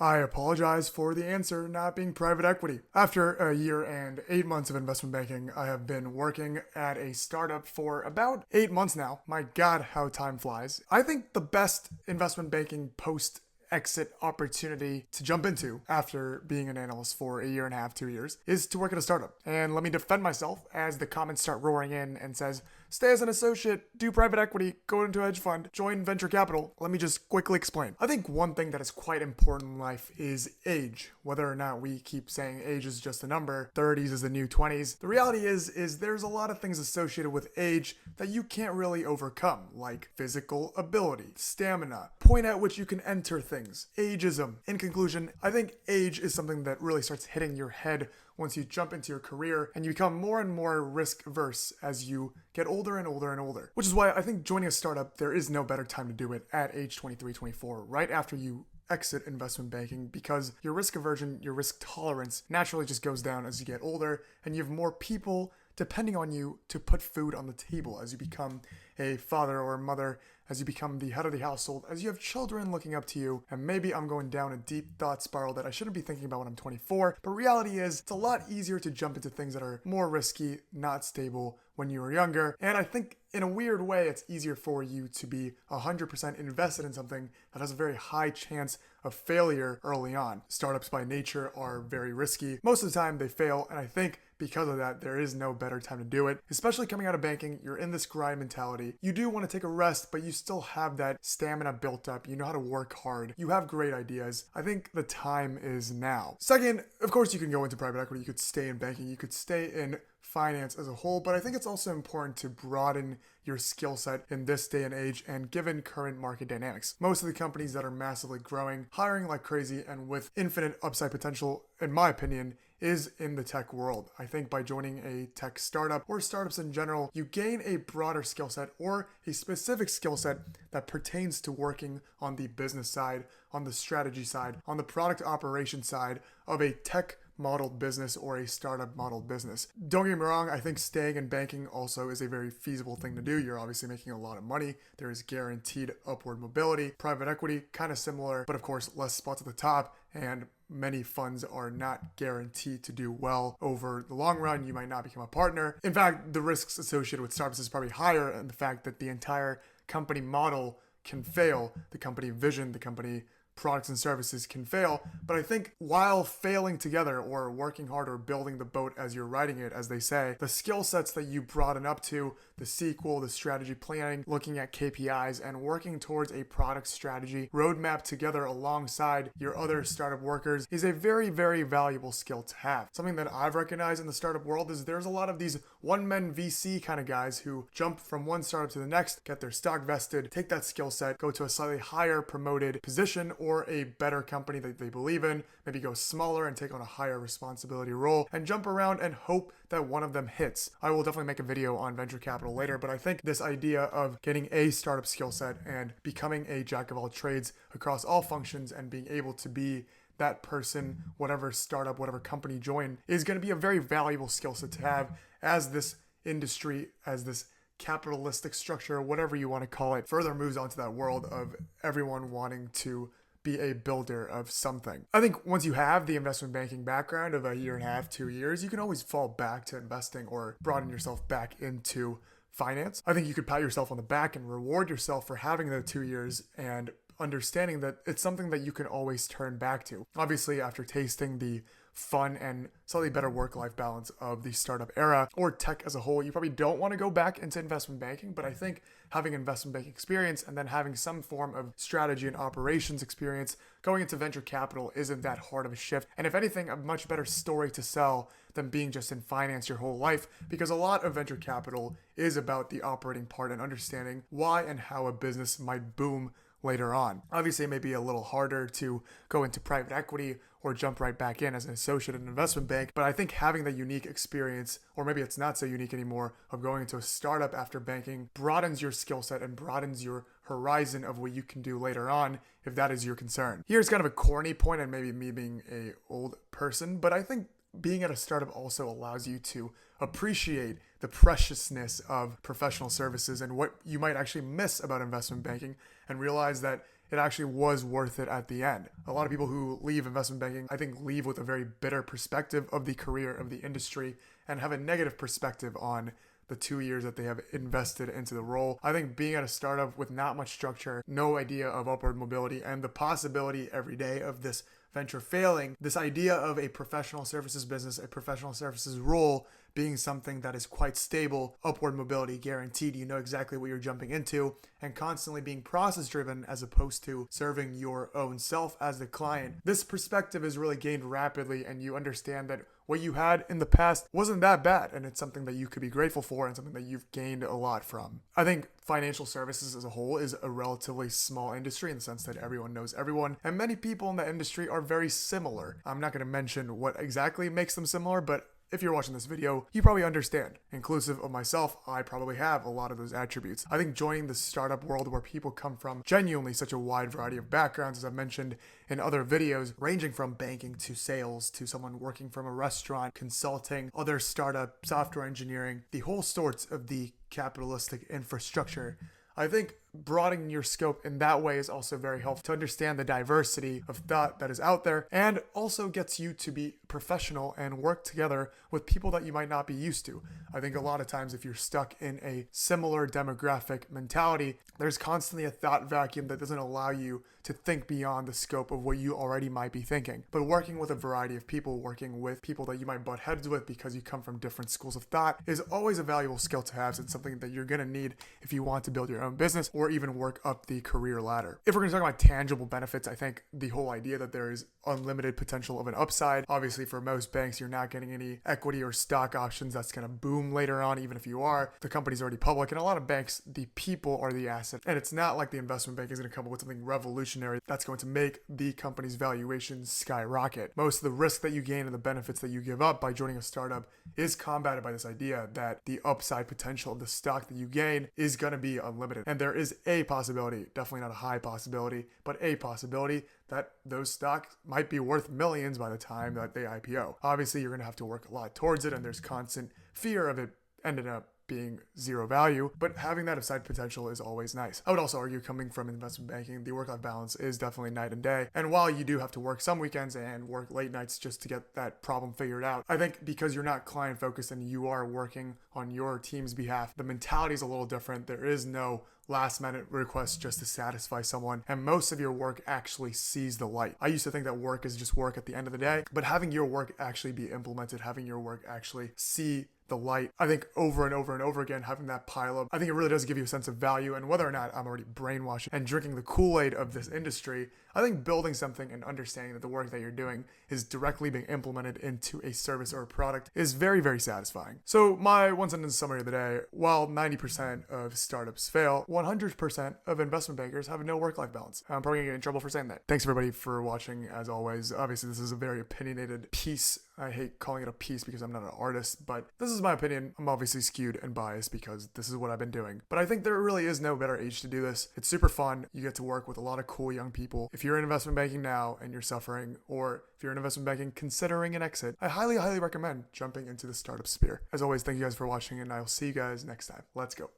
I apologize for the answer not being private equity. After a year and 8 months of investment banking, I have been working at a startup for about 8 months now. My God, how time flies. I think the best investment banking post exit opportunity to jump into after being an analyst for a year and a half, 2 years, is to work at a startup. And let me defend myself as the comments start roaring in and says, stay as an associate, do private equity, go into a hedge fund, join venture capital. Let me just quickly explain. I think one thing that is quite important in life is age. Whether or not we keep saying age is just a number, 30s is the new 20s. The reality is there's a lot of things associated with age that you can't really overcome, like physical ability, stamina, point at which you can enter things, ageism. In conclusion, I think age is something that really starts hitting your head once you jump into your career and you become more and more risk averse as you get older and older and older. Which is why I think joining a startup, there is no better time to do it at age 23, 24, right after you exit investment banking, because your risk aversion, your risk tolerance naturally just goes down as you get older and you have more people depending on you to put food on the table as you become a father or a mother, as you become the head of the household, as you have children looking up to you. And maybe I'm going down a deep thought spiral that I shouldn't be thinking about when I'm 24, but reality is it's a lot easier to jump into things that are more risky, not stable when you were younger. And I think in a weird way, it's easier for you to be 100% invested in something that has a very high chance of failure early on. Startups by nature are very risky. Most of the time they fail, and I think because of that, there is no better time to do it. Especially coming out of banking, you're in this grind mentality. You do want to take a rest, but you still have that stamina built up. You know how to work hard. You have great ideas. I think the time is now. Second, of course, you can go into private equity. You could stay in banking. You could stay in finance as a whole, but I think it's also important to broaden your skill set in this day and age and given current market dynamics. Most of the companies that are massively growing, hiring like crazy, and with infinite upside potential, in my opinion, is in the tech world. I think by joining a tech startup or startups in general, you gain a broader skill set or a specific skill set that pertains to working on the business side, on the strategy side, on the product operation side of a tech modeled business or a startup modeled business. Don't get me wrong, I think staying in banking also is a very feasible thing to do. You're obviously making a lot of money. There is guaranteed upward mobility. Private equity, kind of similar, but of course less spots at the top, and many funds are not guaranteed to do well over the long run. You might not become a partner. In fact, the risks associated with startups is probably higher, and the fact that the entire company model can fail, the company vision, the company products and services can fail. But I think while failing together or working hard or building the boat as you're riding it, as they say, the skill sets that you broaden up to, the sequel, the strategy planning, looking at KPIs, and working towards a product strategy roadmap together alongside your other startup workers is a very, very valuable skill to have. Something that I've recognized in the startup world is there's a lot of these one-man VC kind of guys who jump from one startup to the next, get their stock vested, take that skill set, go to a slightly higher promoted position or a better company that they believe in, maybe go smaller and take on a higher responsibility role and jump around and hope that one of them hits. I will definitely make a video on venture capital later, but I think this idea of getting a startup skill set and becoming a jack of all trades across all functions and being able to be that person, whatever startup, whatever company you join, is going to be a very valuable skill set to have as this industry, as this capitalistic structure, whatever you want to call it, further moves on to that world of everyone wanting to be a builder of something. I think once you have the investment banking background of a year and a half, 2 years, you can always fall back to investing or broaden yourself back into finance. I think you could pat yourself on the back and reward yourself for having the 2 years and understanding that it's something that you can always turn back to. Obviously, after tasting the fun and slightly better work-life balance of the startup era or tech as a whole, you probably don't want to go back into investment banking, but I think having investment banking experience and then having some form of strategy and operations experience going into venture capital isn't that hard of a shift. And if anything, a much better story to sell than being just in finance your whole life, because a lot of venture capital is about the operating part and understanding why and how a business might boom later on. Obviously, it may be a little harder to go into private equity or jump right back in as an associate in an investment bank, but I think having the unique experience, or maybe it's not so unique anymore, of going into a startup after banking broadens your skill set and broadens your horizon of what you can do later on if that is your concern. Here's kind of a corny point and maybe me being a old person, but I think being at a startup also allows you to appreciate the preciousness of professional services and what you might actually miss about investment banking, and realize that it actually was worth it at the end. A lot of people who leave investment banking, I think, leave with a very bitter perspective of the career, of the industry, and have a negative perspective on the 2 years that they have invested into the role. I think being at a startup with not much structure, no idea of upward mobility, and the possibility every day of this venture failing, this idea of a professional services business, a professional services role being something that is quite stable, upward mobility guaranteed, you know exactly what you're jumping into, and constantly being process driven as opposed to serving your own self as the client. This perspective is really gained rapidly, and you understand that what you had in the past wasn't that bad, and it's something that you could be grateful for and something that you've gained a lot from. I think financial services as a whole is a relatively small industry in the sense that everyone knows everyone, and many people in the industry are very similar. I'm not going to mention what exactly makes them similar, but if you're watching this video, you probably understand. Inclusive of myself, I probably have a lot of those attributes. I think joining the startup world where people come from genuinely such a wide variety of backgrounds, as I've mentioned in other videos, ranging from banking to sales to someone working from a restaurant, consulting, other startup, software engineering, the whole sorts of the capitalistic infrastructure. I think broadening your scope in that way is also very helpful to understand the diversity of thought that is out there, and also gets you to be professional and work together with people that you might not be used to. I think a lot of times if you're stuck in a similar demographic mentality, there's constantly a thought vacuum that doesn't allow you to think beyond the scope of what you already might be thinking. But working with a variety of people, working with people that you might butt heads with because you come from different schools of thought, is always a valuable skill to have. It's something that you're going to need if you want to build your own business or even work up the career ladder. If we're going to talk about tangible benefits, I think the whole idea that there is unlimited potential of an upside. Obviously, for most banks, you're not getting any equity or stock options that's going to boom later on. Even if you are, the company's already public. And a lot of banks, the people are the asset. And it's not like the investment bank is going to come up with something revolutionary that's going to make the company's valuation skyrocket. Most of the risk that you gain and the benefits that you give up by joining a startup is combated by this idea that the upside potential of the stock that you gain is going to be unlimited. And there is a possibility, definitely not a high possibility, but a possibility that those stocks might be worth millions by the time that they IPO. Obviously, you're going to have to work a lot towards it, and there's constant fear of it ending up being zero value, but having that upside potential is always nice. I would also argue, coming from investment banking, the work-life balance is definitely night and day. And while you do have to work some weekends and work late nights just to get that problem figured out, I think because you're not client focused and you are working on your team's behalf, the mentality is a little different. There is no last minute request just to satisfy someone, and most of your work actually sees the light. I used to think that work is just work at the end of the day, but having your work actually be implemented, having your work actually see the light, I think over and over and over again, having that pile up, I think it really does give you a sense of value. And whether or not I'm already brainwashed and drinking the Kool-Aid of this industry, I think building something and understanding that the work that you're doing is directly being implemented into a service or a product is very, very satisfying. So my one sentence summary of the day: while 90% of startups fail, 100% of investment bankers have no work-life balance. I'm probably gonna get in trouble for saying that. Thanks everybody for watching. As always, obviously this is a very opinionated piece. I hate calling it a piece because I'm not an artist, but this is my opinion. I'm obviously skewed and biased because this is what I've been doing. But I think there really is no better age to do this. It's super fun. You get to work with a lot of cool young people. If you're in investment banking now and you're suffering, or if you're in investment banking considering an exit, I highly, highly recommend jumping into the startup sphere. As always, thank you guys for watching, and I'll see you guys next time. Let's go.